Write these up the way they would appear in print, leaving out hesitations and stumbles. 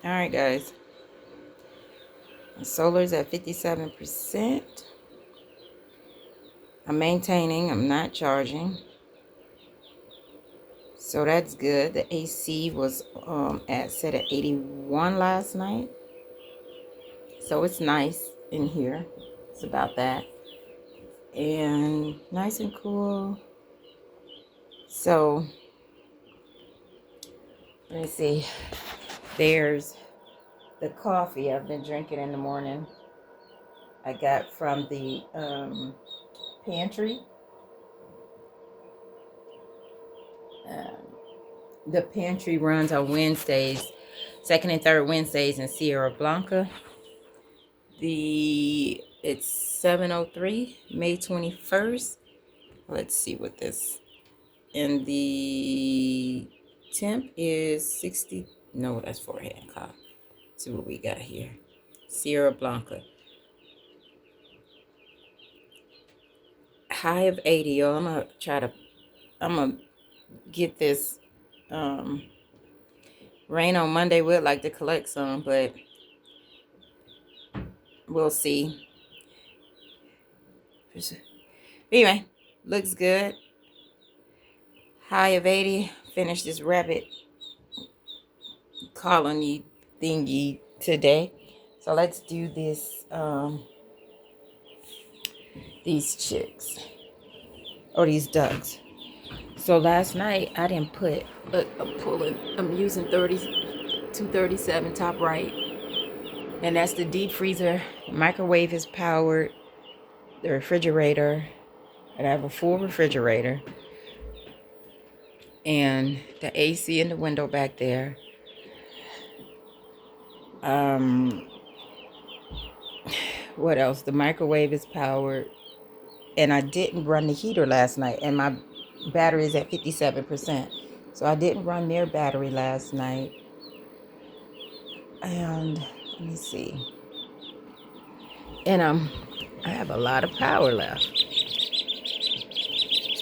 Alright, guys. Solar's at 57%. I'm maintaining. I'm not charging. So that's good. The AC was set at 81 last night. So it's nice in here. It's about that. And nice and cool. So let me see. There's the coffee I've been drinking in the morning. I got from the pantry. The pantry runs on Wednesdays, second and third Wednesdays in Sierra Blanca. It's 7:03, May 21st. Let's see what this. And the temp is 60. No, that's forehead cough. Let's see what we got here. Sierra Blanca. High of 80. Yo, I'm gonna get this rain on Monday. Would like to collect some, but we'll see. Anyway, looks good. High of 80. Finish this rabbit colony thingy today. So let's do this. These chicks or these ducks. So last night I didn't put. I'm using 237 top right, and that's the deep freezer. The microwave is powered. The refrigerator, and I have a full refrigerator, and the AC in the window back there. What else? The microwave is powered, and I didn't run the heater last night, and my battery is at 57%. So I didn't run their battery last night. And let me see. And I have a lot of power left.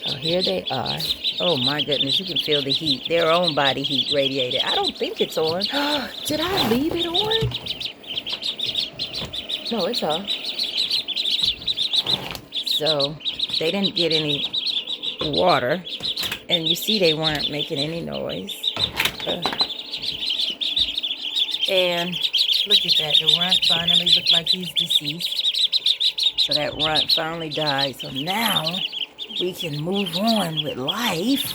So here they are. Oh my goodness, you can feel the heat. Their own body heat radiated. I don't think it's on. Did I leave it on? No, it's off. So they didn't get any water. And you see they weren't making any noise. And look at that. The runt finally looked like he's deceased. So that runt finally died. So now we can move on with life.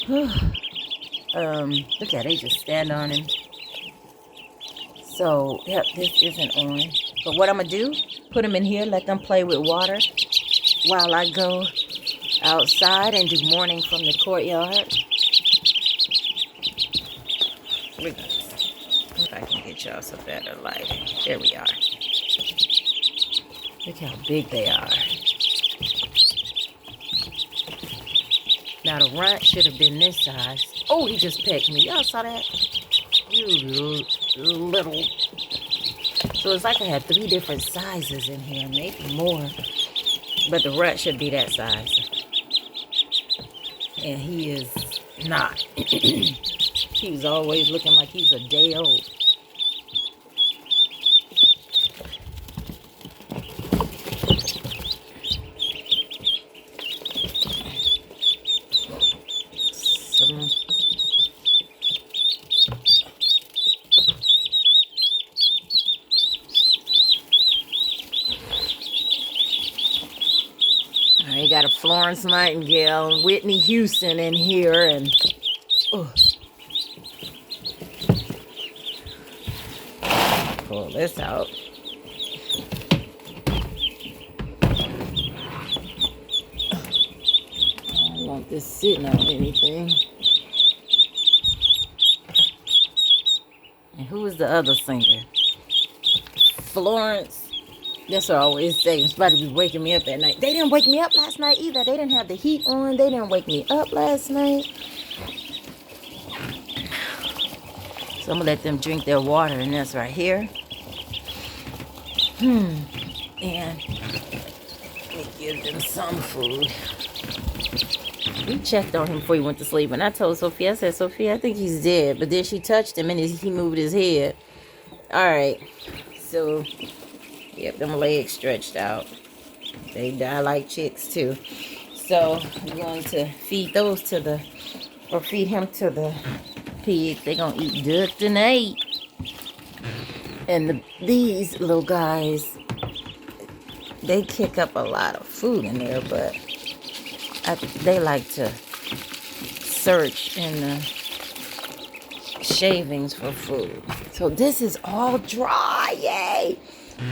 Look at it. They just stand on him. So, yep, this isn't on. But what I'm going to do, put them in here, let them play with water while I go outside and do morning from the courtyard. Look, if I can get y'all some better lighting. There we are. Look how big they are. Now the runt should have been this size. Oh, he just pecked me. Y'all saw that? You little. So it's like I had 3 different sizes in here, maybe more. But the runt should be that size. And he is not. He was always looking like he's a day old. I got a Florence Nightingale and Whitney Houston in here, and pull this out. I don't want this sitting on anything. And who is the other singer? Florence. That's what I always say. It's about to be waking me up at night. They didn't wake me up last night either. They didn't have the heat on. They didn't wake me up last night. So I'm going to let them drink their water, and that's right here. And let me give them some food. We checked on him before he went to sleep, and I told Sophia, I said, Sophia, I think he's dead. But then she touched him, and he moved his head. All right, so, yep, them legs stretched out. They die like chicks, too. So, we're going to feed those to the, or feed him to the pigs. They're going to eat duck tonight. And these little guys, they kick up a lot of food in there, but they like to search in the shavings for food. So this is all dry, yay!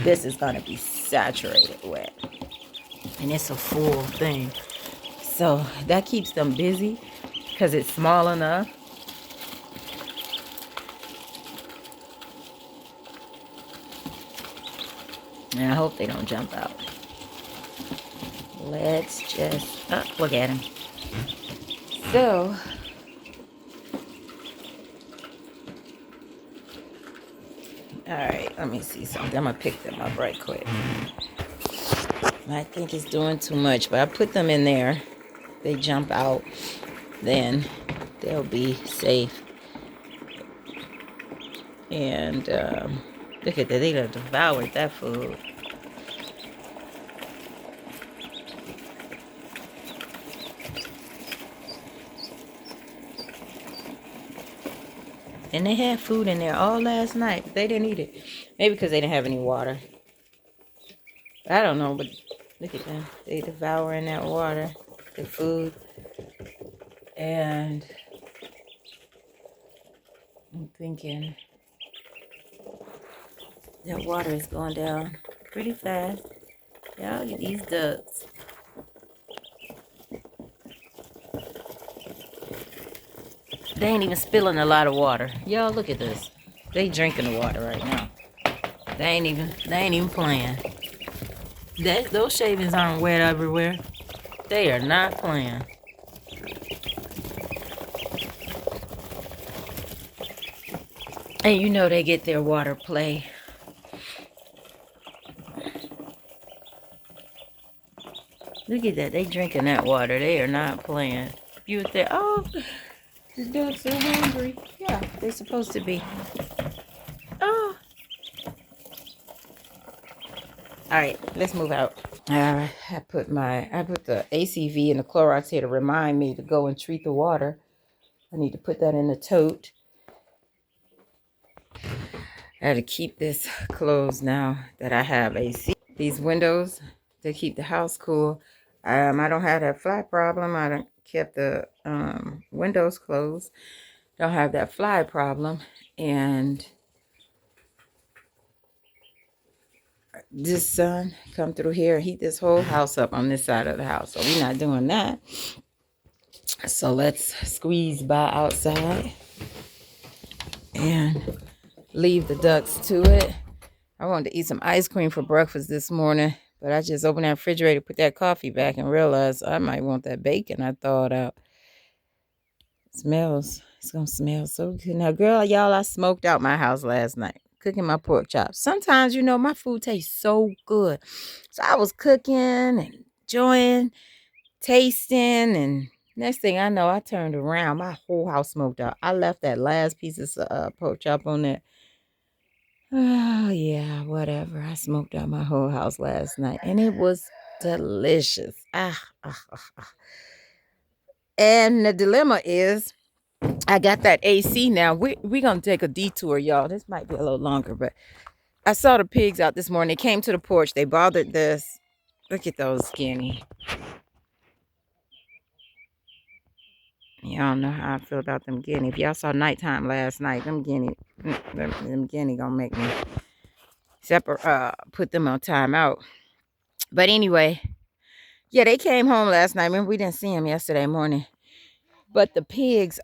This is gonna be saturated wet, and it's a full thing. So that keeps them busy because it's small enough. And I hope they don't jump out. Let's just look at him. So all right, let me see something. I'm gonna pick them up right quick. I think it's doing too much, but I put them in there. They jump out, then they'll be safe. And look at that, they have devoured that food. And they had food in there all last night, but they didn't eat it. Maybe because they didn't have any water. I don't know, but look at them. They devouring that water, the food. And I'm thinking that water is going down pretty fast. Y'all get these ducks. They ain't even spilling a lot of water. Y'all look at this. They drinking the water right now. They ain't even playing. Those shavings aren't wet everywhere. They are not playing. And you know they get their water play. Look at that. They drinking that water. They are not playing. You would think, oh, the ducks are hungry. Yeah, they're supposed to be. Oh. All right, let's move out. I put the ACV and the Clorox here to remind me to go and treat the water. I need to put that in the tote. I had to keep this closed now that I have AC. These windows, they keep the house cool. I don't have that fly problem. I don't kept the windows closed. Don't have that fly problem. And this sun come through here and heat this whole house up on this side of the house. So we're not doing that. So let's squeeze by outside and leave the ducks to it. I wanted to eat some ice cream for breakfast this morning, but I just opened that refrigerator, put that coffee back, and realized I might want that bacon I thawed out. It's gonna smell so good. Now, girl, y'all, I smoked out my house last night, cooking my pork chops. Sometimes, my food tastes so good. So I was cooking and enjoying, tasting, and next thing I know, I turned around. My whole house smoked out. I left that last piece of pork chop on there. Oh, yeah, whatever. I smoked out my whole house last night, and it was delicious. And the dilemma is, I got that AC now. We're going to take a detour, y'all. This might be a little longer, but I saw the pigs out this morning. They came to the porch. They bothered this. Look at those skinny. Y'all know how I feel about them guinea. If y'all saw nighttime last night, them guinea gonna make me put them on timeout. But anyway, yeah, they came home last night. Remember, we didn't see them yesterday morning. But the pigs,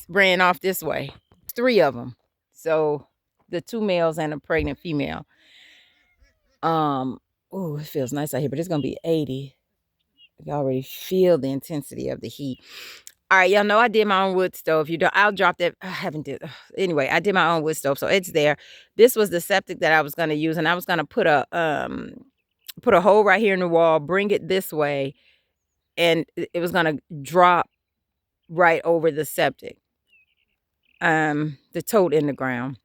ran off this way. 3 of them. So the 2 males and a pregnant female. Oh, it feels nice out here, but it's gonna be 80. You already feel the intensity of the heat. All right, y'all know I did my own wood stove. I'll drop that. I haven't did. Anyway, I did my own wood stove, so it's there. This was the septic that I was going to use, and I was going to put a put a hole right here in the wall, bring it this way, and it was gonna drop right over the septic, the tote in the ground.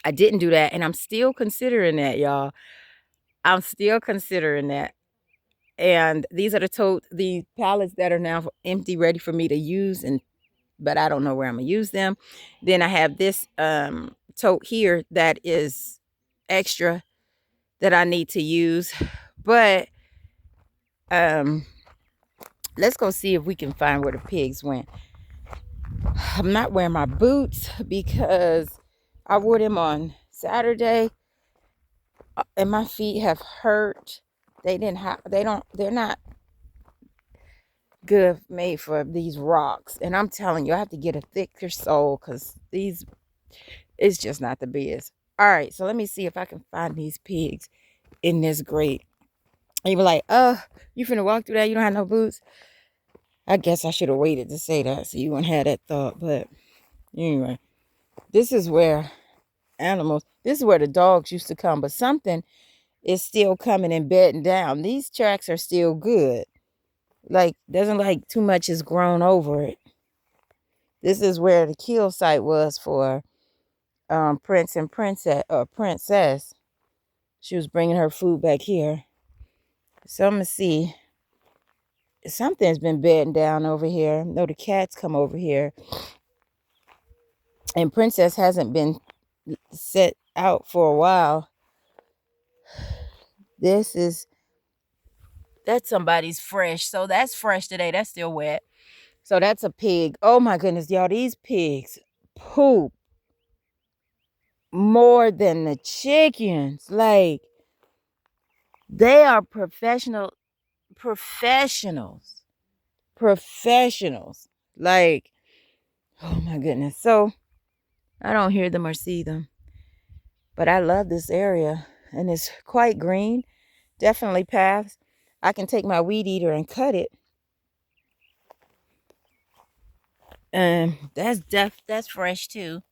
I didn't do that, and I'm still considering that, y'all. I'm still considering that. And these are the pallets that are now empty, ready for me to use, but I don't know where I'm gonna use them. Then I have this tote here that is extra that I need to use. But let's go see if we can find where the pigs went. I'm not wearing my boots because I wore them on Saturday and my feet have hurt. They're not good made for these rocks. And I'm telling you, I have to get a thicker sole because it's just not the best. All right, so let me see if I can find these pigs in this grate. And you be like, you finna walk through that? You don't have no boots? I guess I should have waited to say that so you wouldn't have that thought. But anyway, this is where this is where the dogs used to come. But something is still coming and bedding down. These tracks are still good. Like, doesn't like too much is grown over it. This is where the kill site was for Prince and Princess. She was bringing her food back here. So I'm gonna see. Something's been bedding down over here. No, the cats come over here. And Princess hasn't been set out for a while. That's somebody's fresh. So that's fresh today. That's still wet. So that's a pig. Oh my goodness, y'all. These pigs poop more than the chickens. Like, they are professionals. Like, oh my goodness. So I don't hear them or see them. But I love this area. And it's quite green. Definitely paths. I can take my weed eater and cut it. And that's fresh too.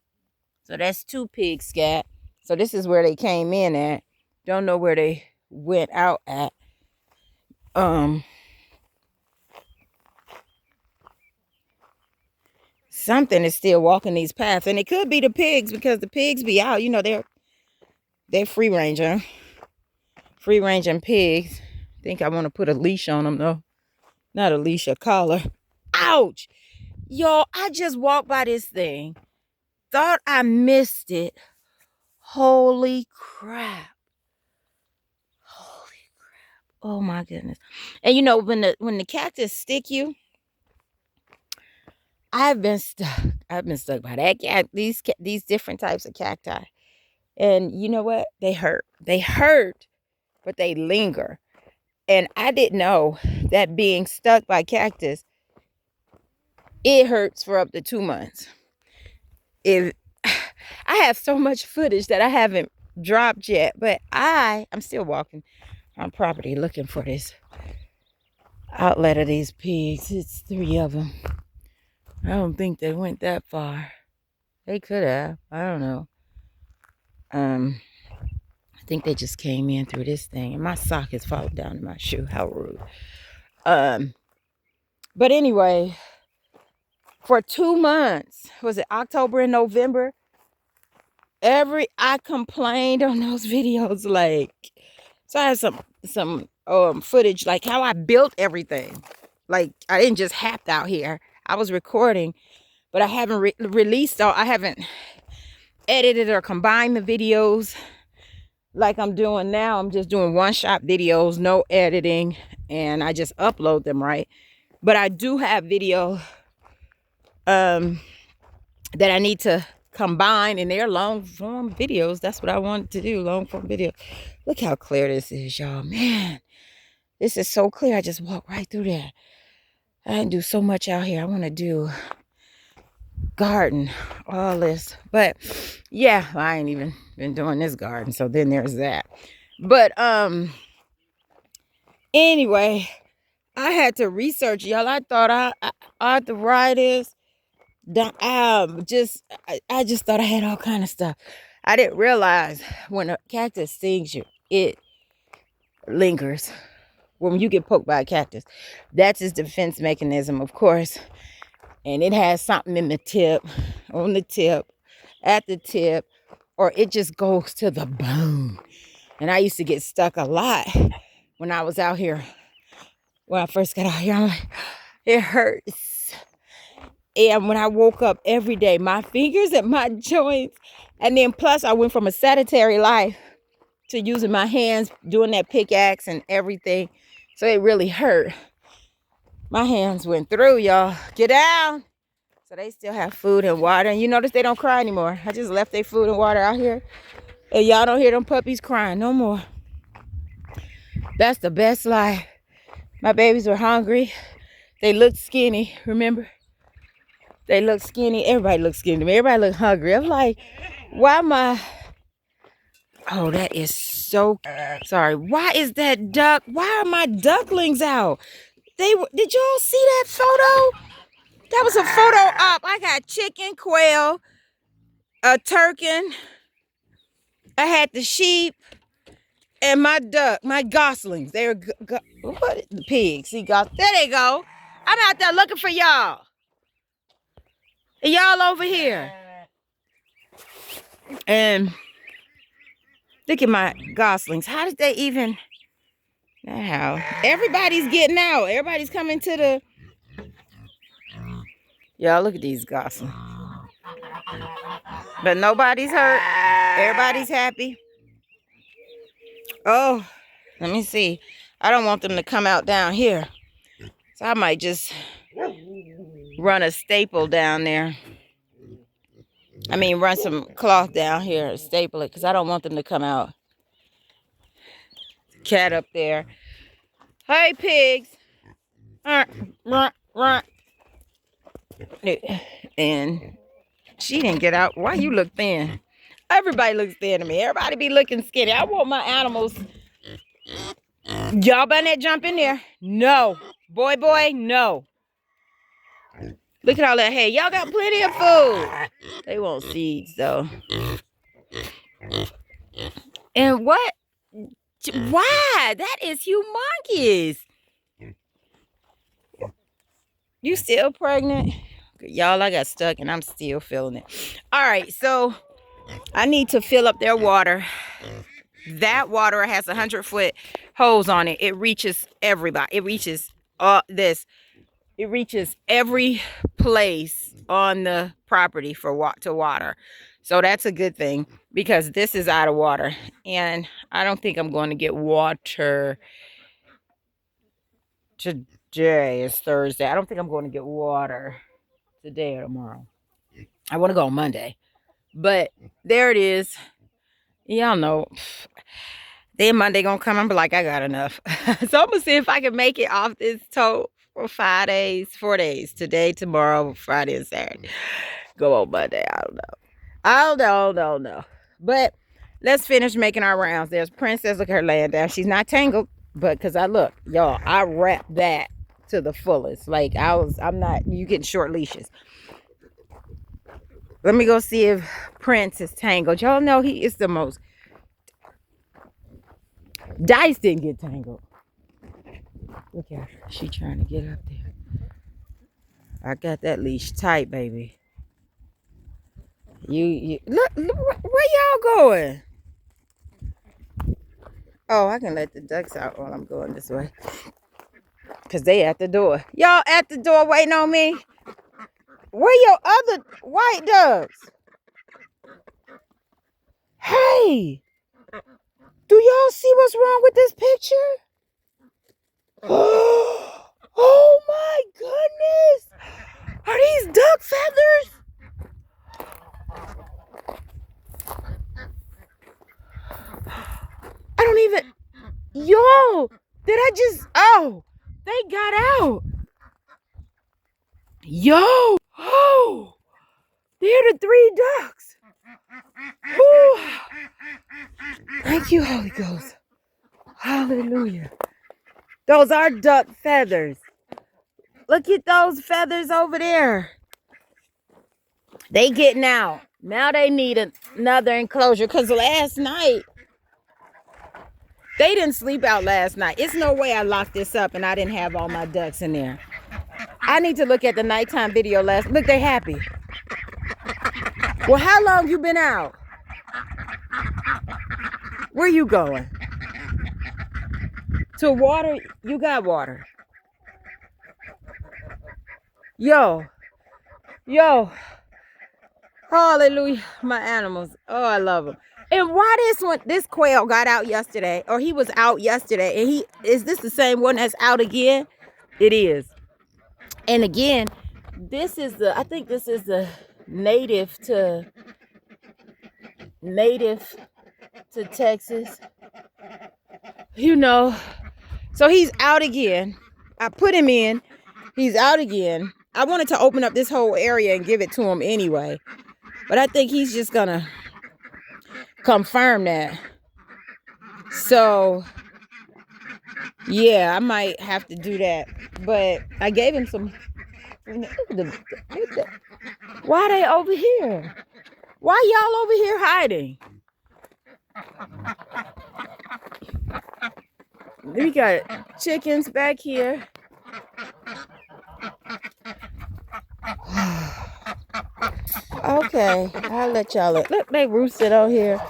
So that's 2 pigs scat. So this is where they came in at. Don't know where they went out at. Something is still walking these paths. And it could be the pigs because the pigs be out. You know, they're free ranging pigs. I think I want to put a leash on them though. Not a leash, a collar. Ouch! Y'all, I just walked by this thing. Thought I missed it. Holy crap. Oh my goodness. And you know, when the cactus stick you, I've been stuck by that cat. These different types of cacti. And you know what? They hurt. They hurt, but they linger. And I didn't know that being stuck by cactus, it hurts for up to 2 months. If I have so much footage that I haven't dropped yet, but I'm still walking on property looking for this outlet of these pigs. It's 3 of them. I don't think they went that far. They could have. I don't know. I think they just came in through this thing, and my sock has fallen down in my shoe. How rude. But anyway, for 2 months, was it October and November? I complained on those videos, like, so I have some footage, like how I built everything. Like, I didn't just hap out here. I was recording, but I haven't released I haven't edited or combined the videos like I'm doing now. I'm just doing one-shot videos, no editing, and I just upload them, right? But I do have video that I need to combine, and they're long form videos. That's what I wanted to do, long form video. Look how clear this is, y'all. Man, this is so clear. I just walked right through that. I didn't do so much out here. I want to do garden, all this. But yeah, I ain't even been doing this garden. So then there's that. But anyway, I had to research, y'all. I thought arthritis. I just thought I had all kind of stuff. I didn't realize when a cactus stings you, lingers. When you get poked by a cactus, that's his defense mechanism, of course. And it has something in the tip, on the tip, at the tip, or it just goes to the bone. And I used to get stuck a lot when I was out here. When I first got out here, I'm like, it hurts. And when I woke up every day, my fingers and my joints, and then plus I went from a sedentary life to using my hands, doing that pickaxe and everything. So it really hurt. My hands went through, y'all. Get down. So they still have food and water. And you notice they don't cry anymore. I just left their food and water out here. And y'all don't hear them puppies crying no more. That's the best life. My babies were hungry. They looked skinny, remember? They looked skinny. Everybody looked skinny to me. Everybody looked hungry. I'm like, why am I... Oh, that is so... Sorry. Why is that duck? Why are my ducklings out? Did y'all see that photo? That was a photo op. I got chicken, quail, a turkey. I had the sheep and my duck, my goslings. They're what? The pigs. See, there they go. I'm out there looking for y'all. And y'all over here. And look at my goslings. How did they even... How? Everybody's getting out. Everybody's coming to the... Y'all, look at these goslings. But nobody's hurt. Everybody's happy. Oh, let me see. I don't want them to come out down here. So I might just run a staple down there. I mean, run some cloth down here, staple it, because I don't want them to come out. Cat up there. Hey, pigs. Run. And she didn't get out. Why you look thin? Everybody looks thin to me. Everybody be looking skinny. I want my animals. Y'all better not jump in there. No. Boy, no. Look at all that hay. Y'all got plenty of food. They want seeds, though. And what? Why? That is humongous. You still pregnant? Y'all, I got stuck and I'm still feeling it. All right, so I need to fill up their water. That water has 100-foot hose on it. It reaches everybody. It reaches this. It reaches every place on the property for to water. So that's a good thing because this is out of water. And I don't think I'm going to get water today. It's Thursday. I don't think I'm going to get water today or tomorrow. I want to go on Monday. But there it is. Y'all know. Then Monday gonna come. I'm like, I got enough. So I'm gonna see if I can make it off this tote for 4 days. Today, tomorrow, Friday, and Saturday. Go on Monday. I don't know. But let's finish making our rounds. There's Princess. Look at her laying down. She's not tangled, but because I look, y'all, I wrapped that to the fullest. Like I'm not. You getting short leashes. Let me go see if Prince is tangled. Y'all know he is the most. Dice didn't get tangled. Look at her. She trying to get up there. I got that leash tight, baby. You look where y'all going? Oh, I can let the ducks out while I'm going this way. Because they at the door. Y'all at the door waiting on me? Where your other white ducks? Hey! Do y'all see what's wrong with this picture? Oh my goodness! Are these duck feathers? I don't even... Yo! Did I just... Oh! They got out! Yo! Oh! They're the 3 ducks! Ooh. Thank you, Holy Ghost. Hallelujah. Those are duck feathers. Look at those feathers over there. They getting out. Now they need another enclosure because last night They didn't sleep out last night. It's no way I locked this up and I didn't have all my ducks in there. I need to look at the nighttime video last. Look, they happy. Well, how long you been out? Where you going? To water? You got water. Yo. Hallelujah, my animals. Oh, I love them. And why this quail got out yesterday, or he was out yesterday, and is this the same one that's out again? It is. And again, I think this is the native to Texas. You know, so he's out again. I put him in. He's out again. I wanted to open up this whole area and give it to him anyway. But I think he's just going to confirm that. So, yeah, I might have to do that. But I gave him some. Why are they over here? Why y'all over here hiding? We got chickens back here. Okay, I'll let y'all look. Look, they roosted out here.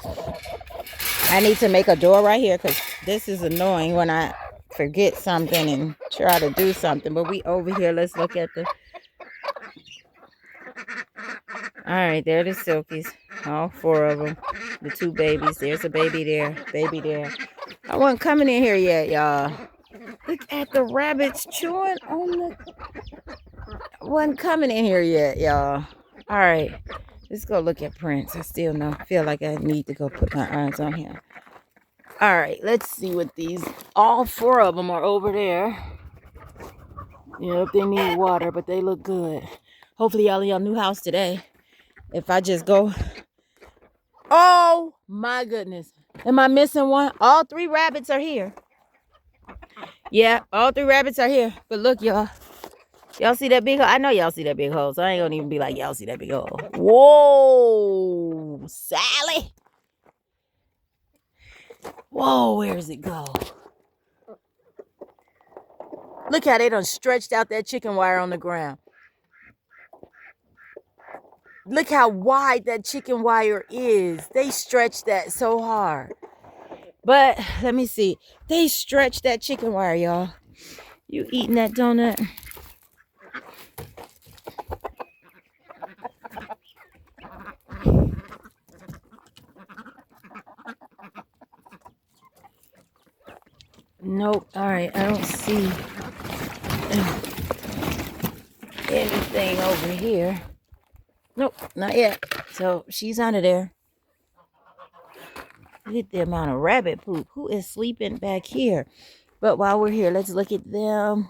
I need to make a door right here because this is annoying when I forget something and try to do something. But we over here. Let's look at the. All right, there are the silkies. All 4 of them. The 2 babies. There's a baby there. Baby there. I wasn't coming in here yet, y'all. Look at the rabbits chewing on the. Wasn't coming in here yet, y'all. All right, let's go look at Prince. I still feel like I need to go put my eyes on him. All right, let's see what these. All 4 of them are over there. Yep, they need water, but they look good. Hopefully, y'all in your new house today. If I just go. Oh my goodness! Am I missing one? All 3 rabbits are here. Yeah, all 3 rabbits are here. But look, y'all. Y'all see that big hole? I know y'all see that big hole, so I ain't gonna even be like, y'all see that big hole. Whoa, Sally. Whoa, where does it go? Look how they done stretched out that chicken wire on the ground. Look how wide that chicken wire is. They stretched that so hard. But let me see. They stretched that chicken wire, y'all. You eating that donut? Nope. All right. I don't see anything over here. Nope. Not yet. So she's under there. Look at the amount of rabbit poop. Who is sleeping back here? But while we're here, let's look at them.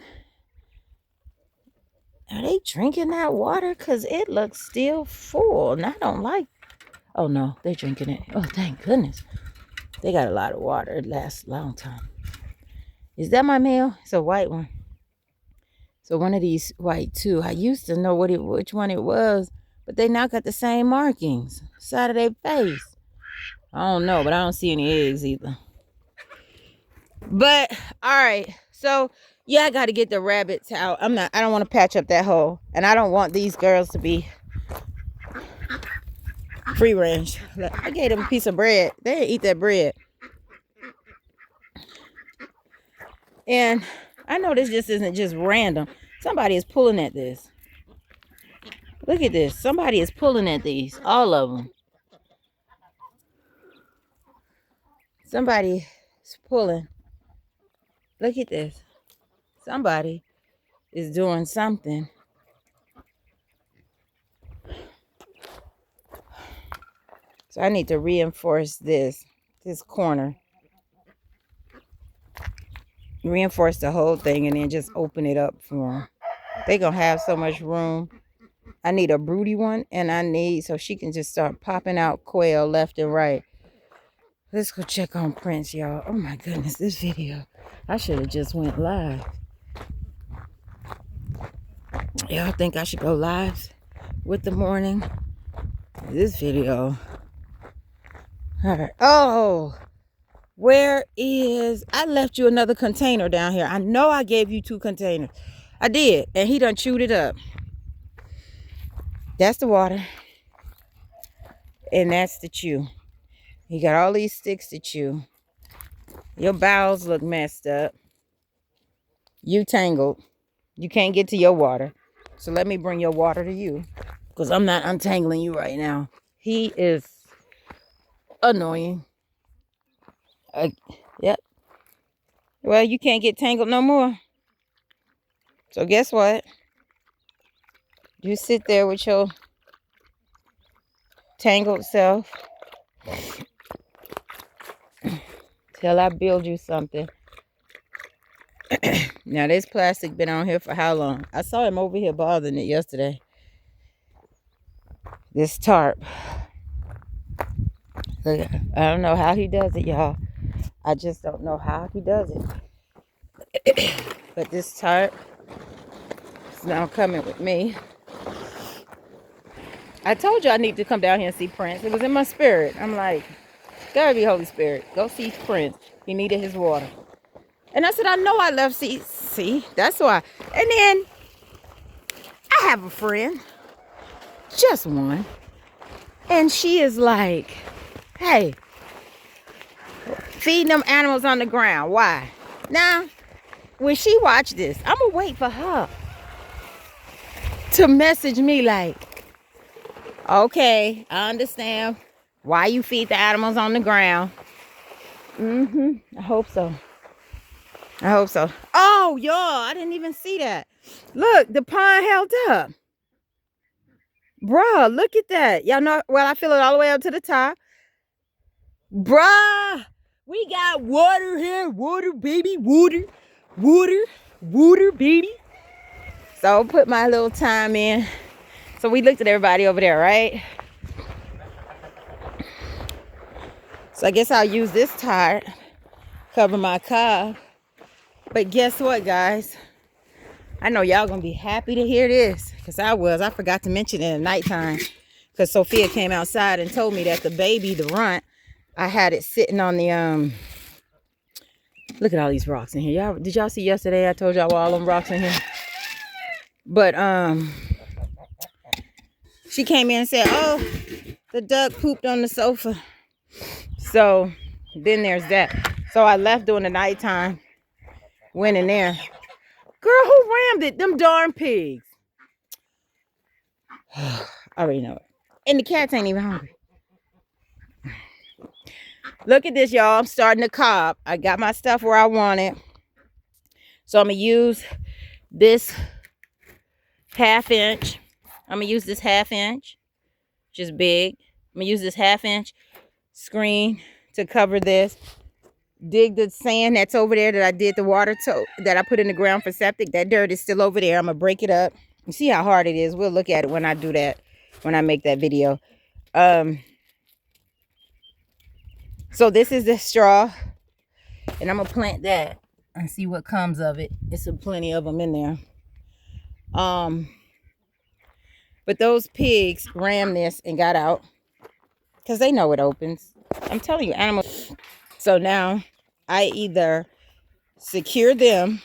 Are they drinking that water? Because it looks still full. And I don't like. Oh, no. They're drinking it. Oh, thank goodness. They got a lot of water. It lasts a long time. Is that my male? It's a white one. So one of these white too. I used to know which one it was, but they now got the same markings. Side of their face. I don't know, but I don't see any eggs either. But all right. So yeah, I gotta get the rabbits out. I don't want to patch up that hole. And I don't want these girls to be free range. Look, I gave them a piece of bread. They didn't eat that bread. And I know this just isn't just random. Somebody is pulling at this. Look at this. Somebody is pulling at these. All of them. Somebody is pulling. Look at this. Somebody is doing something. So I need to reinforce this corner. Reinforce the whole thing and then just open it up for them. They're going to have so much room. I need a broody one, and so she can just start popping out quail left and right. Let's go check on Prince, y'all. Oh my goodness, this video. I should have just went live. Y'all think I should go live with the morning? This video. All right. Oh, Where is, I left you another container down here. I know I gave you 2 containers. I did, and he done chewed it up. That's the water. And that's the chew. He got all these sticks to chew. Your bowels look messed up. You tangled. You can't get to your water. So let me bring your water to you. Because I'm not untangling you right now. He is annoying. Yep. Well, you can't get tangled no more. So guess what? You sit there with your tangled self till I build you something. Now this plastic been on here for how long? I saw him over here bothering it yesterday. This tarp. Look, I don't know how he does it, y'all. I just don't know how he does it. But this tarp is now coming with me. I told you I need to come down here and see Prince. It was in my spirit. I'm like, gotta be Holy Spirit. Go see Prince. He needed his water. And I said, I know I left. See, that's why. And then I have a friend, just one. And she is like, hey, feeding them animals on the ground. Why? Now, when she watch this, I'm going to wait for her to message me like, okay, I understand why you feed the animals on the ground. I hope so. I hope so. Oh, y'all, I didn't even see that. Look, the pond held up. Bruh, look at that. Y'all know, well, I fill it all the way up to the top. Bruh, we got water here. Water, baby, water. Water, water, baby. So I'll put my little time in. So we looked at everybody over there, right? So I guess I'll use this tire, cover my car. But guess what, guys? I know y'all gonna be happy to hear this, because I forgot to mention it at nighttime, because Sophia came outside and told me that the baby, the runt, I had it sitting on the look at all these rocks in here. Y'all, did y'all see yesterday I told y'all all them rocks in here? But she came in and said, oh, the duck pooped on the sofa. So then there's that. So I left during the nighttime, went in there. Girl, who rammed it? Them darn pigs. I already know it. And the cats ain't even hungry. Look at this, y'all. I'm starting to cob. I got my stuff where I want it. So I'm going to use this 1/2 inch. I'm going to use this 1/2 inch, which is big. I'm going to use this 1/2 inch screen to cover this. Dig the sand that's over there that I did the water to, that I put in the ground for septic. That dirt is still over there. I'm going to break it up. You see how hard it is. We'll look at it when I do that, when I make that video. So this is the straw, and I'm going to plant that and see what comes of it. There's plenty of them in there. But those pigs rammed this and got out because they know it opens. I'm telling you, animals. So now I either secure them,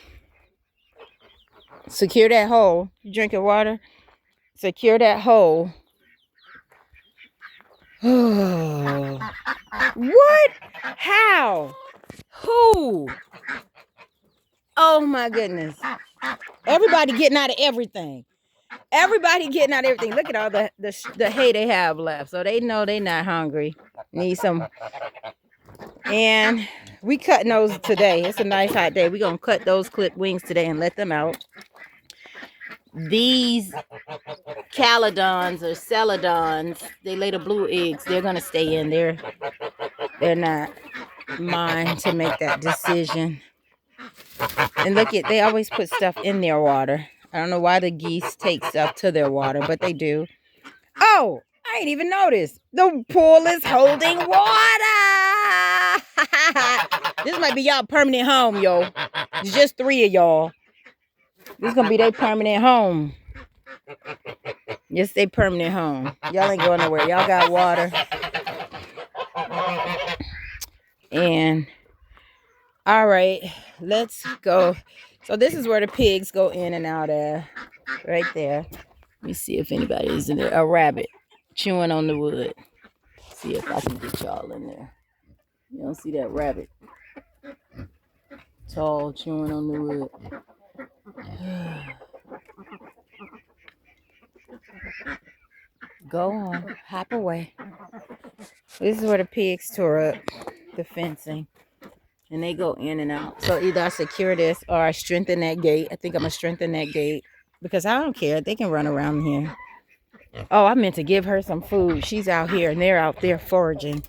secure that hole. You drink your water, secure that hole. What? How? Who? Oh my goodness. Everybody getting out of everything. Everybody getting out of everything. Look at all the hay they have left. So they know they're not hungry. Need some. And we cutting those today. It's a nice hot day. We're going to cut those clipped wings today and let them out. These calodons or celadons, they lay the blue eggs. They're going to stay in there. They're not mine to make that decision. And look at, they always put stuff in their water. I don't know why the geese take stuff to their water, but they do. Oh, I ain't even noticed. The pool is holding water. This might be y'all permanent home, yo. It's just 3 of y'all. This is going to be their permanent home. Yes, they permanent home. Y'all ain't going nowhere. Y'all got water. And All right, let's go. So this is where the pigs go in and out of, right there. Let me see if anybody is in there. A rabbit chewing on the wood. See if I can get y'all in there. You don't see that rabbit? Tall, chewing on the wood. Go on, hop away. This is where the pigs tore up the fencing. And they go in and out. So either I secure this or I strengthen that gate. I think I'm going to strengthen that gate. Because I don't care. They can run around here. Oh, I meant to give her some food. She's out here and they're out there foraging.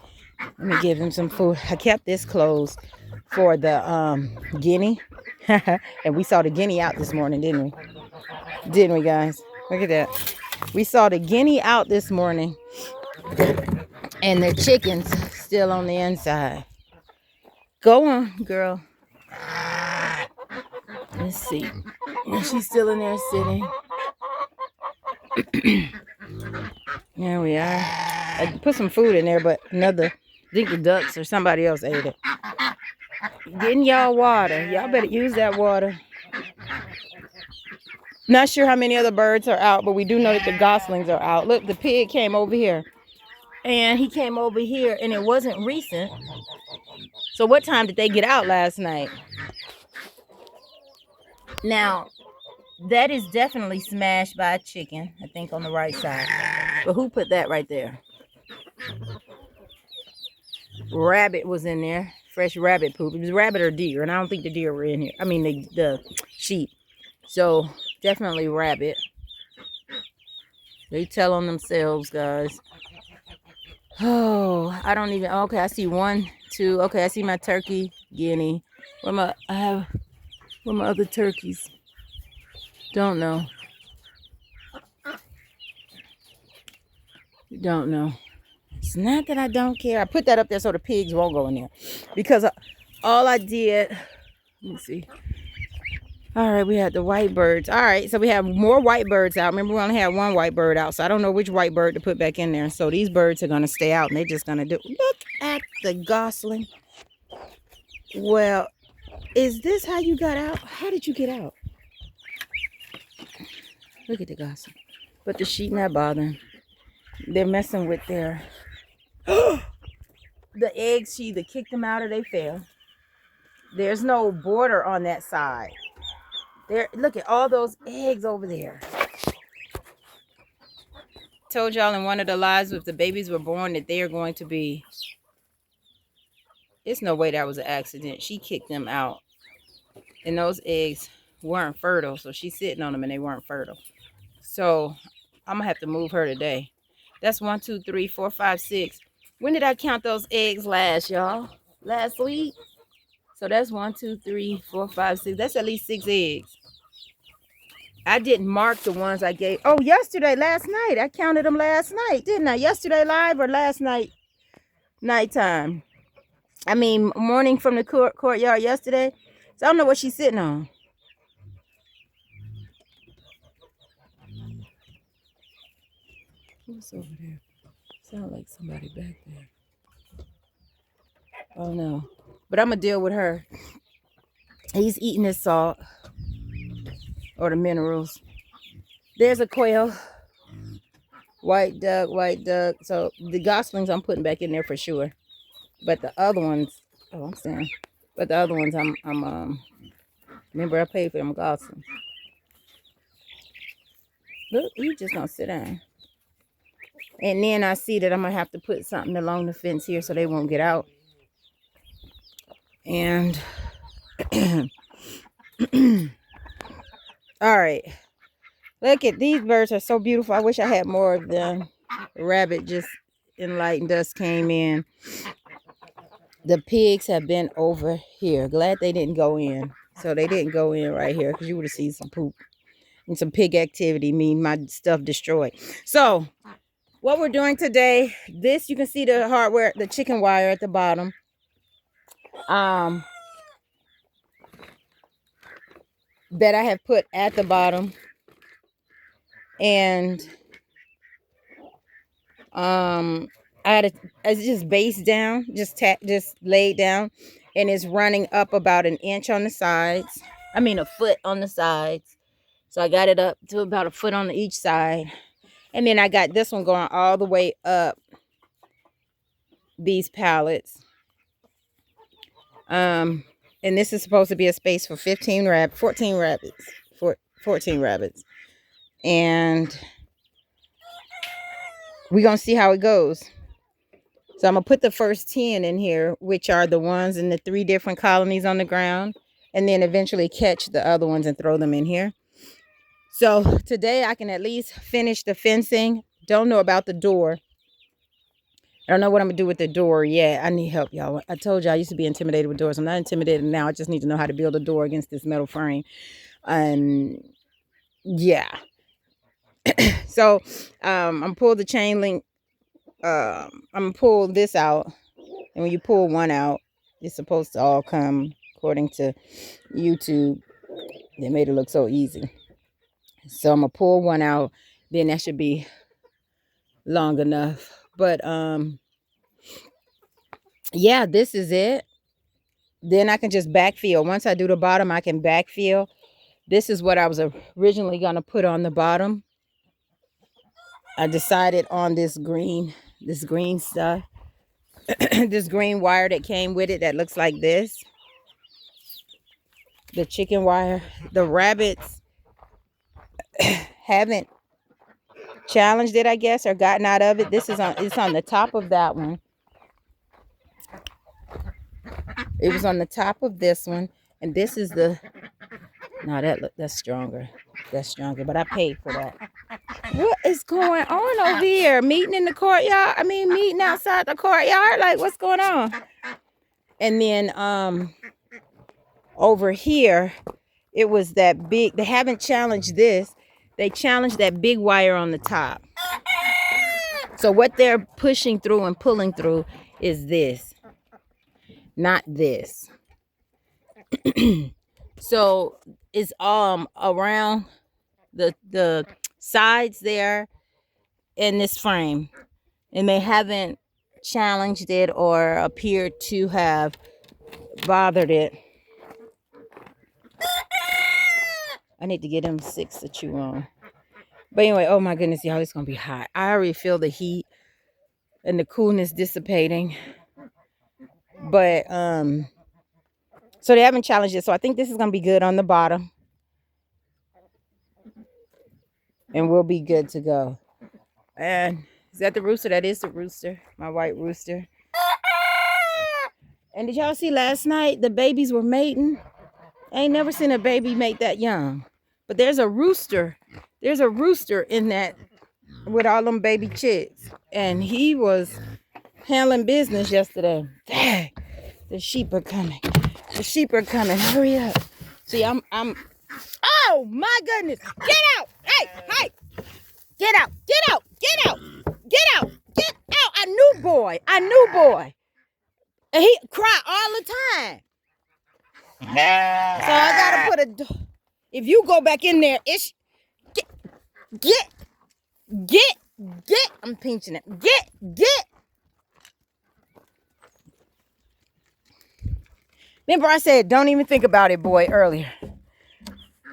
Let me give them some food. I kept this closed for the guinea. And we saw the guinea out this morning, didn't we? Didn't we, guys? Look at that. We saw the guinea out this morning. And the chicken's still on the inside. Go on, girl. Let's see. She's still in there sitting. There we are. I put some food in there, but I think the ducks or somebody else ate it. Getting y'all water. Y'all better use that water. Not sure how many other birds are out, but we do know that the goslings are out. Look, the pig came over here. And he came over here, and it wasn't recent. So what time did they get out last night? Now, that is definitely smashed by a chicken, I think, on the right side. But who put that right there? Rabbit was in there. Fresh rabbit poop. It was rabbit or deer, and I don't think the deer were in here. I mean, the sheep. So, definitely rabbit. They tell on themselves, guys. Oh, I don't even... Okay, I see 1, 2. Okay, I see my turkey, guinea. Where my other turkeys? Don't know. Don't know. It's not that I don't care. I put that up there so the pigs won't go in there. Because all I did... Let me see. All right, we had the white birds. All right, so we have more white birds out. Remember, we only had 1 white bird out. So I don't know which white bird to put back in there. So these birds are going to stay out. And they're just going to do... Look at the gosling. Well, is this how you got out? How did you get out? Look at the gosling. But the sheep not bothering. They're messing with their... the eggs. She either kicked them out or they fell. There's no border on that side. There, look at all those eggs over there. Told y'all in one of the lives, if the babies were born, that they are going to be... It's no way that was an accident. She kicked them out. And those eggs weren't fertile. So she's sitting on them and they weren't fertile. So I'm going to have to move her today. That's 1, 2, 3, 4, 5, 6. When did I count those eggs last, y'all? Last week? So that's 1, 2, 3, 4, 5, 6. That's at least 6 eggs. I didn't mark the ones I gave. Oh, yesterday, last night. I counted them last night, didn't I? Yesterday live or last night? Nighttime. I mean, morning from the courtyard yesterday. So I don't know what she's sitting on. Who's over there? Sound like somebody back there. Oh, no. But I'm going to deal with her. He's eating his salt. Or the minerals. There's a quail. White duck, white duck. So the goslings I'm putting back in there for sure. But the other ones, oh, I'm saying. But the other ones I'm remember I paid for them goslings. Look, you just gonna sit down. And then I see that I'm gonna have to put something along the fence here so they won't get out. And all right. Look at these birds are so beautiful. I wish I had more of them. The rabbit just enlightened us, came in. The pigs have been over here. Glad they didn't go in. So they didn't go in right here because you would have seen some poop and some pig activity. Mean my stuff destroyed. So what we're doing today, this you can see the hardware, the chicken wire at the bottom. That I have put at the bottom. And I had it's just based down, just laid down. and it's running up about an inch on the sides. I mean, a foot on the sides. So I got it up to about a foot on each side. And then I got this one going all the way up these pallets. And this is supposed to be a space for 14 rabbits. 14 rabbits. And we're going to see how it goes. So I'm going to put the first 10 in here, which are the ones in the 3 different colonies on the ground. And then eventually catch the other ones and throw them in here. So today I can at least finish the fencing. Don't know about the door. I don't know what I'm going to do with the door yet. I need help, y'all. I told you I used to be intimidated with doors. I'm not intimidated now. I just need to know how to build a door against this metal frame. Yeah. So I'm going to pull the chain link. I'm going to pull this out. And when you pull one out, it's supposed to all come according to YouTube. They made it look so easy. So I'm going to pull one out. Then that should be long enough. But yeah, this is it. Then I can just backfill. Once I do the bottom, I can backfill. This is what I was originally going to put on the bottom. I decided on this green stuff. This green wire that came with it that looks like this. The chicken wire. The rabbits haven't challenged it, I guess, or gotten out of it. This is it's on the top of that one. It was on the top of this one, and this is the that's stronger. That's stronger, but I paid for that. What is going on over here? Meeting in the courtyard? I mean, meeting outside the courtyard? Like, what's going on? And then over here, it was that big. They haven't challenged this. They challenged that big wire on the top. So what they're pushing through and pulling through is this, not this. So it's around the sides there in this frame, and they haven't challenged it or appeared to have bothered it. I need to get them 6 to chew on. But anyway, oh my goodness, y'all, it's gonna be hot. I already feel the heat and the coolness dissipating. But so they haven't challenged it. So I think this is gonna be good on the bottom. And we'll be good to go. And is that the rooster? That is the rooster. My white rooster. And did y'all see last night the babies were mating? I ain't never seen a baby mate that young. But there's a rooster. There's a rooster in that with all them baby chicks. And he was handling business yesterday. Dang, the sheep are coming. The sheep are coming. Hurry up. See, I'm oh my goodness. Get out. Hey. Get out. Get out. Get out. Get out. Get out. A new boy. And he cry all the time. So I gotta put if you go back in there, it's get I'm pinching it. Get. Remember I said don't even think about it, boy, earlier.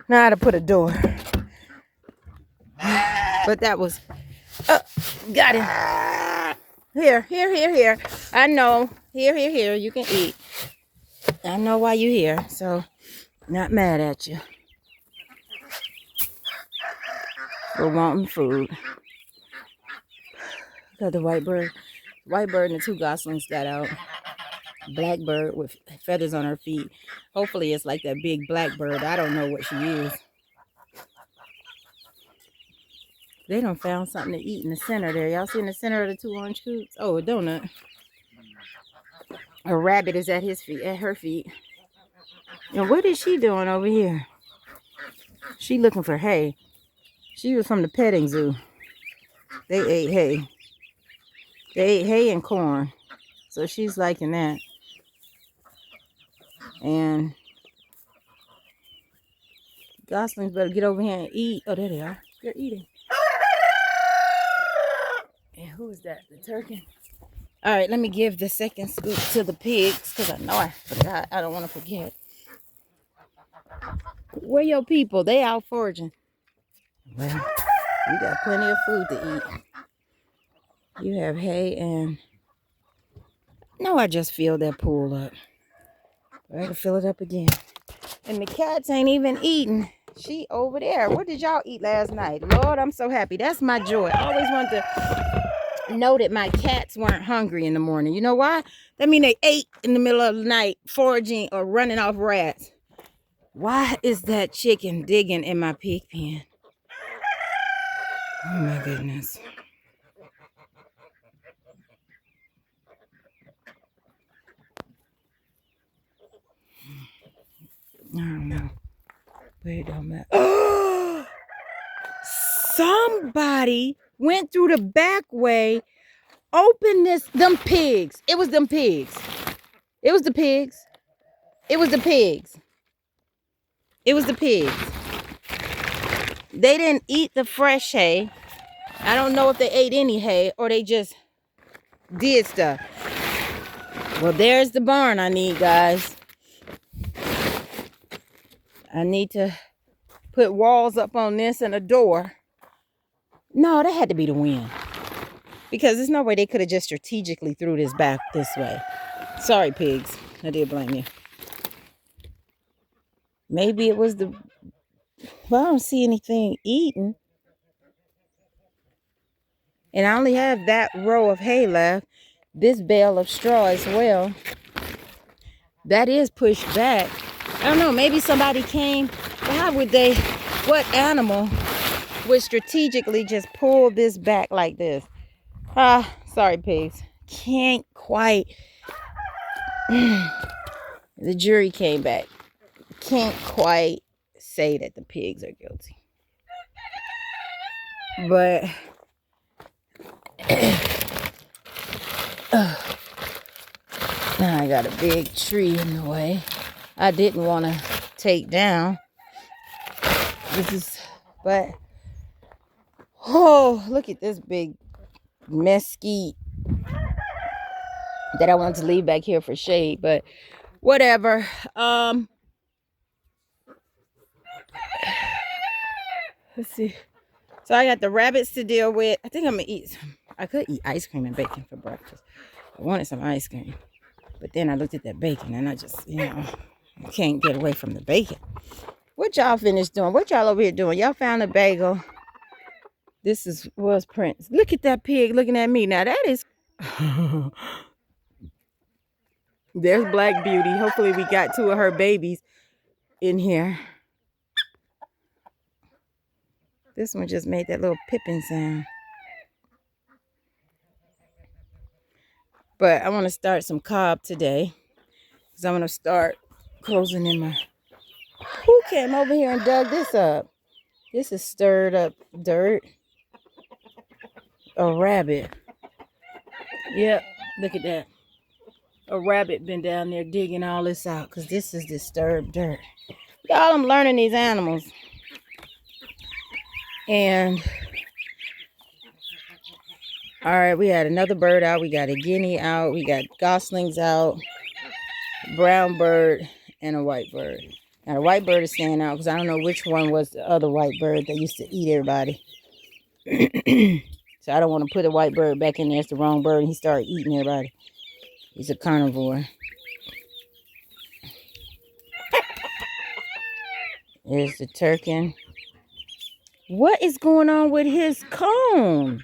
Now I had to put a door. But that was got it. Here. I know. Here. You can eat. I know why you're here, so not mad at you for wanting food. Got the white bird. White bird and the 2 goslings got out. Black bird with feathers on her feet. Hopefully it's like that big black bird. I don't know what she is. They done found something to eat in the center there. Y'all see in the center of the 2 orange coops? Oh, a donut. A rabbit is at her feet. And what is she doing over here? She looking for hay. She was from the petting zoo. They ate hay. They ate hay and corn. So she's liking that. And goslings better get over here and eat. Oh, there they are. They're eating. And who is that? The turkey? All right, let me give the second scoop to the pigs because I know I forgot. I don't want to forget. Where your people? They out foraging. Well, you got plenty of food to eat. You have hay and... No, I just filled that pool up. I gotta fill it up again. And the cats ain't even eating. She over there. What did y'all eat last night? Lord, I'm so happy. That's my joy. I always wanted to know that my cats weren't hungry in the morning. You know why? That mean they ate in the middle of the night foraging or running off rats. Why is that chicken digging in my pig pen? Oh my goodness. I don't know. But it don't matter. Somebody went through the back way, opened them pigs. It was them pigs. It was the pigs. It was the pigs. It was the pigs. They didn't eat the fresh hay. I don't know if they ate any hay or they just did stuff. Well, there's the barn I need, guys. I need to put walls up on this and a door. No, that had to be the wind. Because there's no way they could have just strategically threw this back this way. Sorry, pigs. I did blame you. Maybe it was the... Well, I don't see anything eating. And I only have that row of hay left. This bale of straw as well. That is pushed back. I don't know. Maybe somebody came. Why would they... What animal would strategically just pull this back like this? Sorry, pigs. Can't quite... The jury came back. Can't quite say that the pigs are guilty. But... Now I got a big tree in the way. I didn't want to take down. Oh, look at this big mesquite that I wanted to leave back here for shade, but whatever. Let's see. So I got the rabbits to deal with. I think I'm gonna eat some. I could eat ice cream and bacon for breakfast. I wanted some ice cream, but then I looked at that bacon and I just, I can't get away from the bacon. What y'all finished doing? What y'all over here doing? Y'all found a bagel. This was Prince. Look at that pig looking at me. Now that is... There's Black Beauty. Hopefully we got 2 of her babies in here. This one just made that little pippin sound. But I want to start some cob today. Because I want to start closing in my... Who came over here and dug this up? This is stirred up dirt. A rabbit. Yep, look at that. A rabbit been down there digging all this out because this is disturbed dirt. Y'all, I'm learning these animals. And all right, we had another bird out. We got a guinea out. We got goslings out. Brown bird and a white bird. Now the white bird is staying out because I don't know which one was the other white bird that used to eat everybody. So I don't want to put a white bird back in there. It's the wrong bird and he started eating everybody. He's a carnivore. There's the turkey. What is going on with his cone?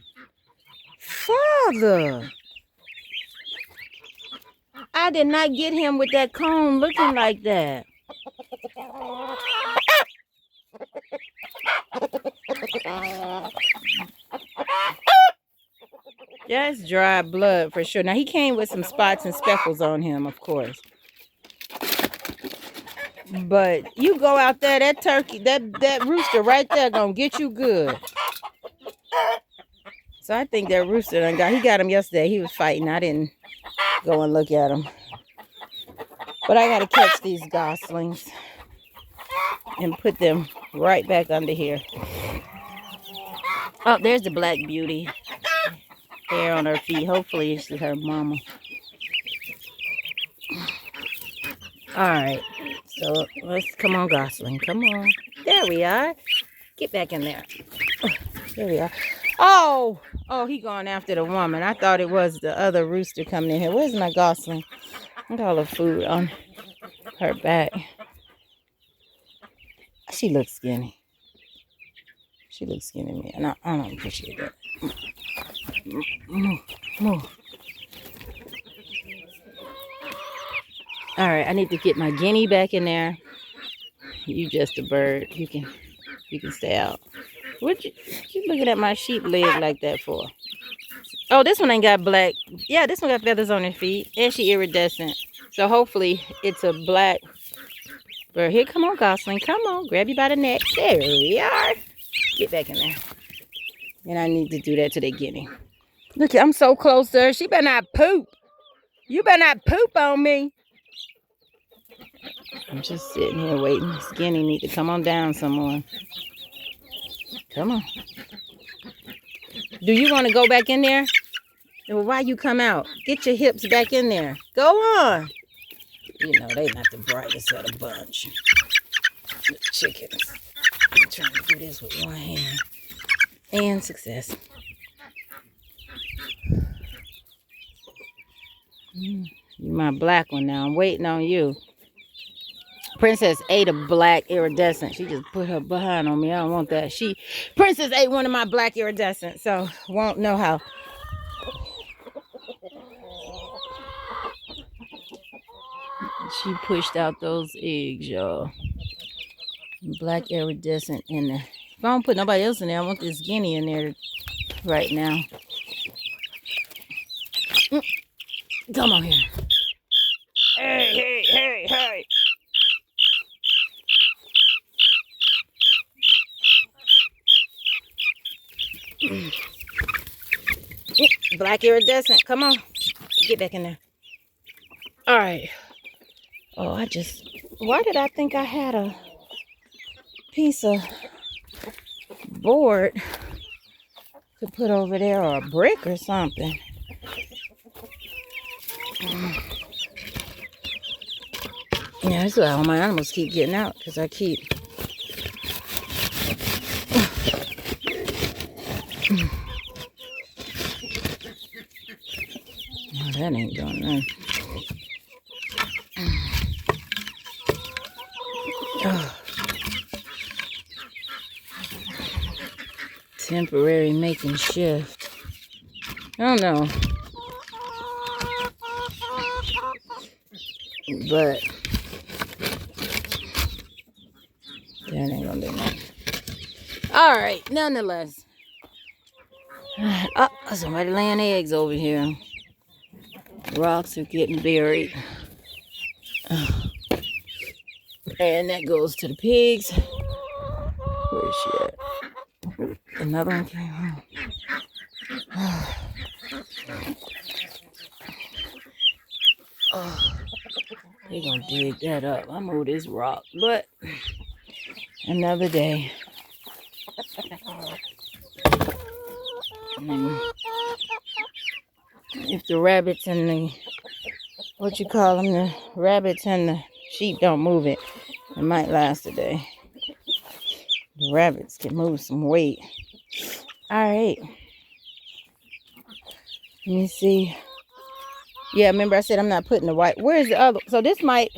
Father. I did not get him with that cone looking like that. That's dry blood for sure. Now he came with some spots and speckles on him, of course. But you go out there, that turkey, that rooster right there gonna get you good. So I think that rooster he got him yesterday. He was fighting. I didn't go and look at him. But I gotta catch these goslings and put them right back under here. Oh, there's the Black Beauty. hair on her feet. Hopefully it's her mama. All right. So let's come on, Gosling. Come on. There we are. Get back in there. There we are. Oh, he going after the woman. I thought it was the other rooster coming in here. Where's my Gosling? Look at all the food on her back. She looks skinny. She looks skinny to me, and I don't appreciate that. Move. All right, I need to get my guinea back in there. You just a bird. You can stay out. What you looking at my sheep leg like that for? Oh, this one ain't got black. Yeah, this one got feathers on her feet, and she iridescent. So hopefully it's a black bird. Here, come on, Gosling. Come on, grab you by the neck. There we are. Get back in there. And I need to do that to the guinea. Look, I'm so close to her. She better not poop. You better not poop on me. I'm just sitting here waiting. This guinea need to come on down some more. Come on. Do you want to go back in there? Well, why you come out? Get your hips back in there. Go on. You know, they not the brightest of the bunch. The chickens. I'm trying to do this with one hand. And success. You my black one now. I'm waiting on you. Princess ate a black iridescent. She just put her behind on me. I don't want that. Princess ate one of my black iridescents, so won't know how. She pushed out those eggs, y'all. Black iridescent in there. If I don't put nobody else in there, I want this guinea in there right now. Come on here. Hey. Black iridescent, come on. Get back in there. All right. Oh, why did I think I had a piece of board to put over there, or a brick or something? Yeah, that's why all my animals keep getting out, because I keep... No, that ain't doing nothing. Oh. Temporary making shift. I don't know. But that ain't gonna do nothing. Alright, nonetheless. Oh, somebody laying eggs over here. Rocks are getting buried. And that goes to the pigs. Where is she at? Another one came home. Oh, they're gonna dig that up. I move this rock, but another day. And if the rabbits and the the rabbits and the sheep don't move it, it might last a day. The rabbits can move some weight. All right. Let me see. Yeah, remember I said I'm not putting the white. Where's the other? So this might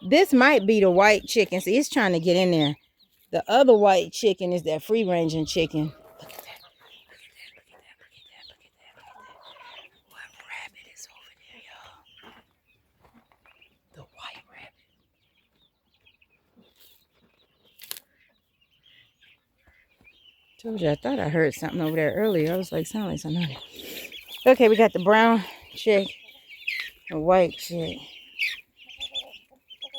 be the white chicken. See, it's trying to get in there. The other white chicken is that free-ranging chicken. Look at that. What rabbit is over there, y'all? The white rabbit. Told you, I thought I heard something over there earlier. I was like, sound like something. Okay, we got the brown chick, the white chick.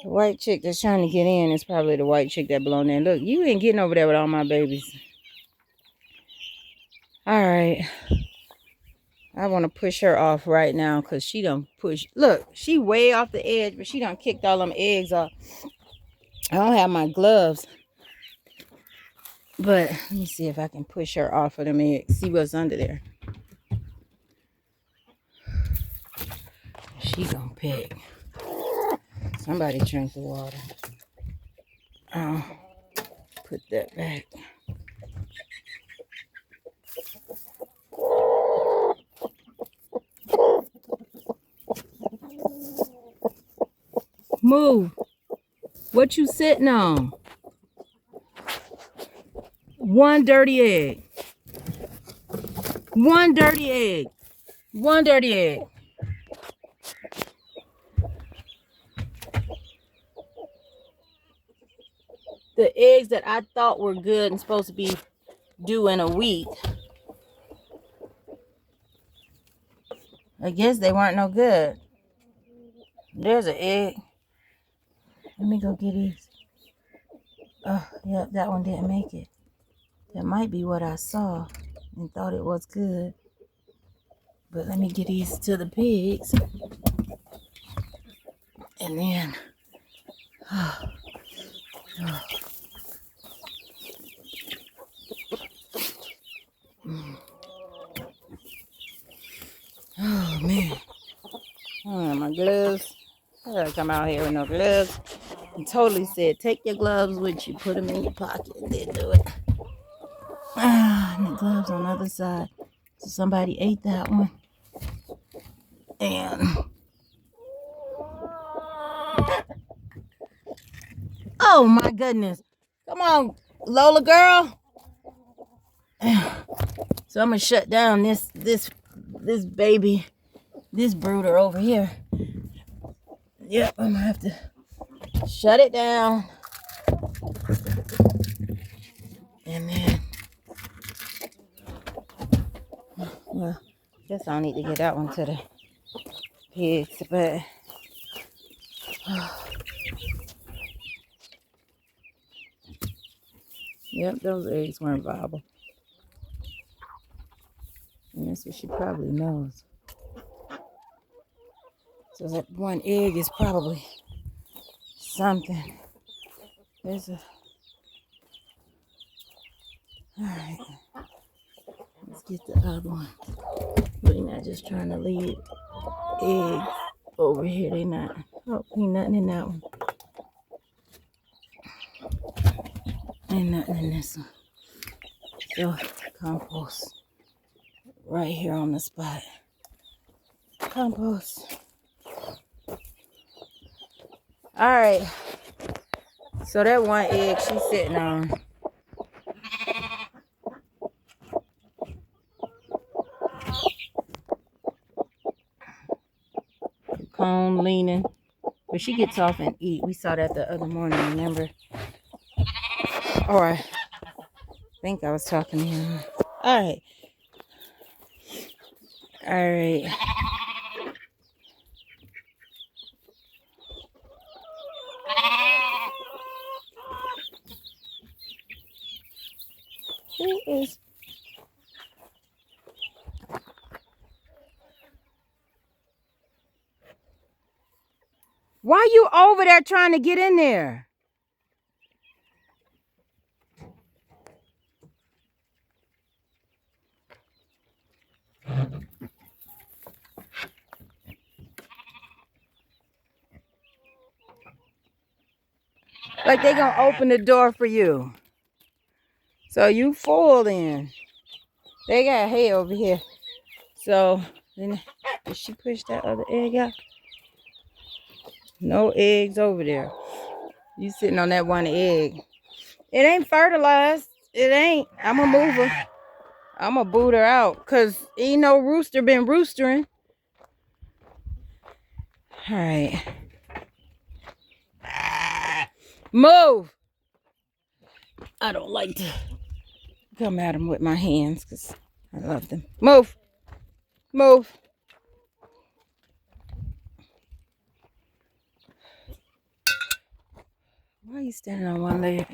The white chick that's trying to get in is probably the white chick that belong there. Look, you ain't getting over there with all my babies. All right. I want to push her off right now because she done push. Look, she way off the edge, but she done kicked all them eggs off. I don't have my gloves. But let me see if I can push her off of them eggs. See what's under there. She gonna pick. Somebody drink the water. Put that back. Move. What you sitting on? One dirty egg. One dirty egg. One dirty egg. The eggs that I thought were good and supposed to be due in a week, I guess they weren't no good. There's an egg. Let me go get these. Oh, yeah, that one didn't make it. That might be what I saw and thought it was good. But let me get these to the pigs. And then, oh man. Oh, my gloves. I gotta come out here with no gloves. And totally said, take your gloves with you, put them in your pocket, and then do it. And the gloves on the other side. So somebody ate that one. And oh my goodness. Come on, Lola girl. So I'm gonna shut down this baby, this brooder over here. Yep, I'm gonna have to shut it down. And then, well, I guess I'll need to get that one to the pigs, but yep, those eggs weren't viable. And that's what she probably knows. So that one egg is probably something. There's a... Alright. Let's get the other one. We're not just trying to leave eggs over here. They not... Oh, ain't nothing in that one. Ain't nothing in this one. So, compost. Right here on the spot. Compost. Alright. So that one egg she's sitting on. Cone leaning. But she gets off and eat. We saw that the other morning, remember? Alright. I think I was talking to him. Alright. Alright. Who is... Why you over there trying to get in there? Like they gonna open the door for you. So you full then. They got hay over here. So then did she push that other egg out? No eggs over there. You sitting on that one egg. It ain't fertilized. It ain't. I'ma move her. I'ma boot her out. Cause ain't no rooster been roostering. Alright. Move! I don't like to come at them with my hands because I love them. Move! Move! Why are you standing on one leg?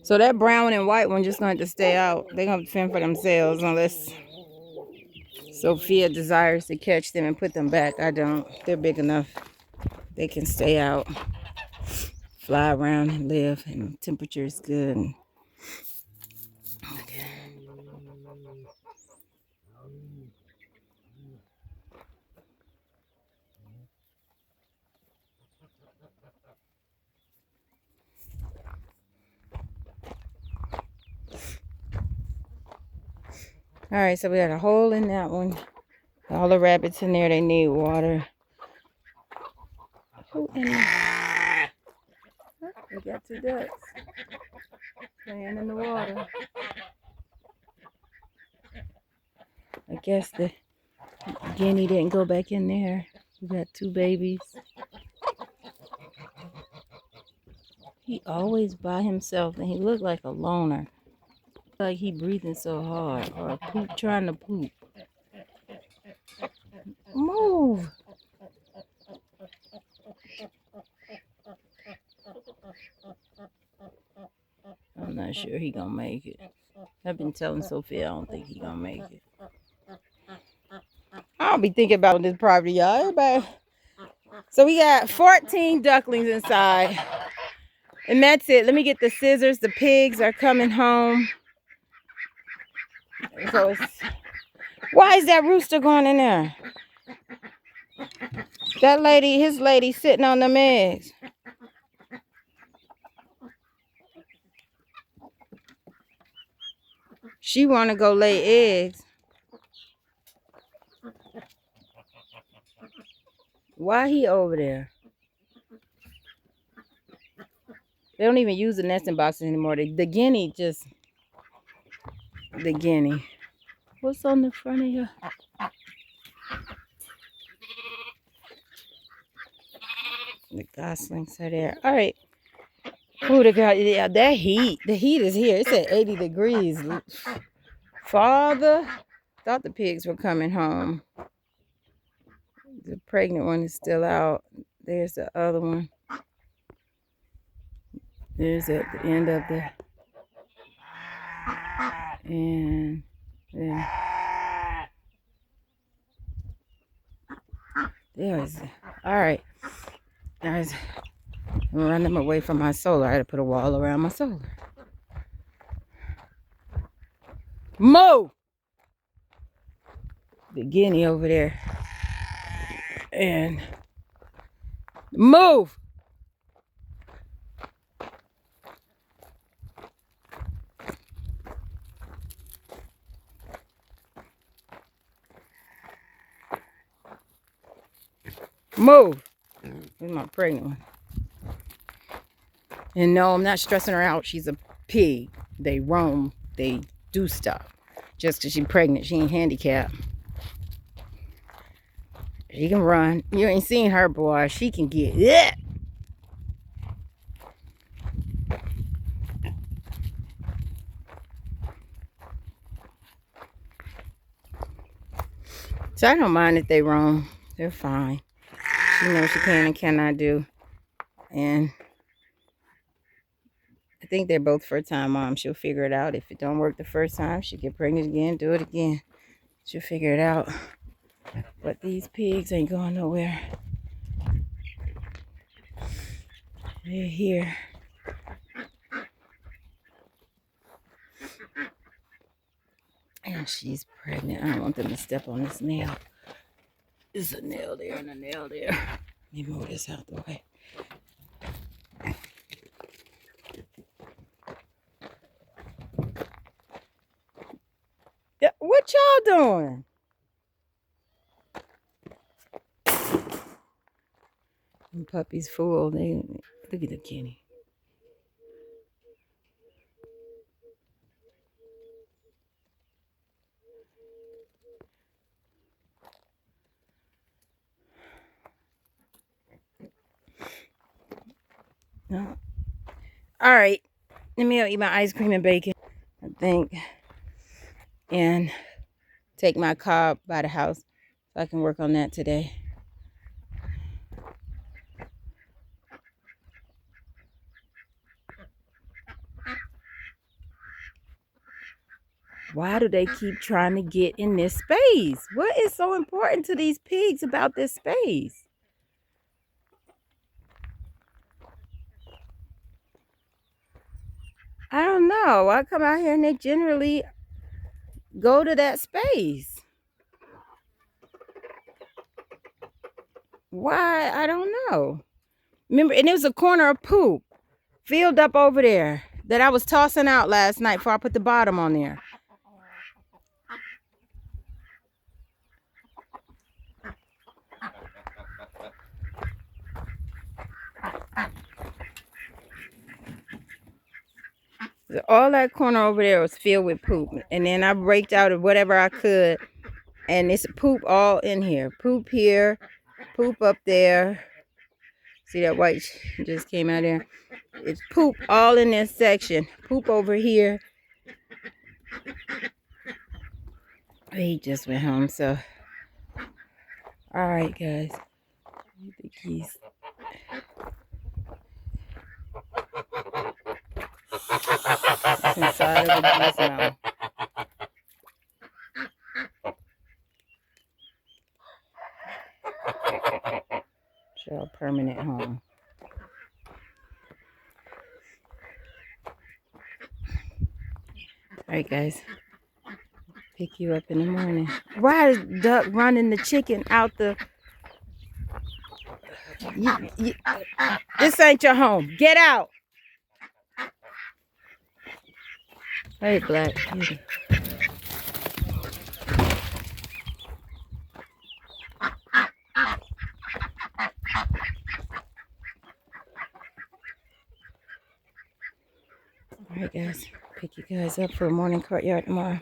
So that brown and white one just going to stay out. They're going to fend for themselves unless Sophia desires to catch them and put them back. I don't. They're big enough. They can stay out. fly around and live, and temperature is good. And, okay. All right, so we got a hole in that one. All the rabbits in there, they need water. Oh, and we got 2 ducks playing in the water. I guess the guinea didn't go back in there. We got 2 babies. He always by himself, and he looked like a loner. Like he breathing so hard, or poop trying to poop. Move. I'm not sure he gonna make it. I've been telling Sophia I don't think he gonna make it. I don't be thinking about this property, y'all. Everybody. So we got 14 ducklings inside. And that's it. Let me get the scissors. The pigs are coming home. So it's... Why is that rooster going in there? That lady, his lady sitting on them eggs. She want to go lay eggs. Why he over there? They don't even use the nesting boxes anymore. The guinea just... The guinea. What's on the front of you? The goslings are there. All right. Oh, the God. Yeah, that heat. The heat is here. It's at 80 degrees. Father. Thought the pigs were coming home. The pregnant one is still out. There's the other one. There's at the end of the... And... Yeah. There's... All right. Guys, I'm running them away from my solar. I had to put a wall around my solar. Move! The guinea over there. And move! Move! Here's my pregnant one. And no, I'm not stressing her out. She's a pig. They roam. They do stuff. Just because she's pregnant, she ain't handicapped. She can run. You ain't seen her, boy. She can get it. So I don't mind if they roam. They're fine. She knows what she can and cannot do. And I think they're both first-time moms. She'll figure it out. If it don't work the first time, she'll get pregnant again, do it again. She'll figure it out. But these pigs ain't going nowhere. They're here. And she's pregnant. I don't want them to step on this nail. There's a nail there and a nail there. Let me move this out the way. Yeah, what y'all doing? Them puppies full. They look at the kitty. No. All right. Let me eat my ice cream and bacon, I think, and take my cob by the house so I can work on that today. Why do they keep trying to get in this space? What is so important to these pigs about this space? I don't know. I come out here and they generally go to that space. Why? I don't know. Remember, and it was a corner of poop filled up over there that I was tossing out last night before I put the bottom on there. All that corner over there was filled with poop. And then I raked out of whatever I could. And it's poop all in here. Poop here. Poop up there. See that white just came out there? It's poop all in this section. Poop over here. He just went home, so. Alright, guys. The keys. It's inside of the gizmo. Show permanent home. Alright, guys. Pick you up in the morning. Why is Duck running the chicken out the... This ain't your home. Get out. Hey, Black Beauty. Alright, guys. Pick you guys up for a morning courtyard tomorrow.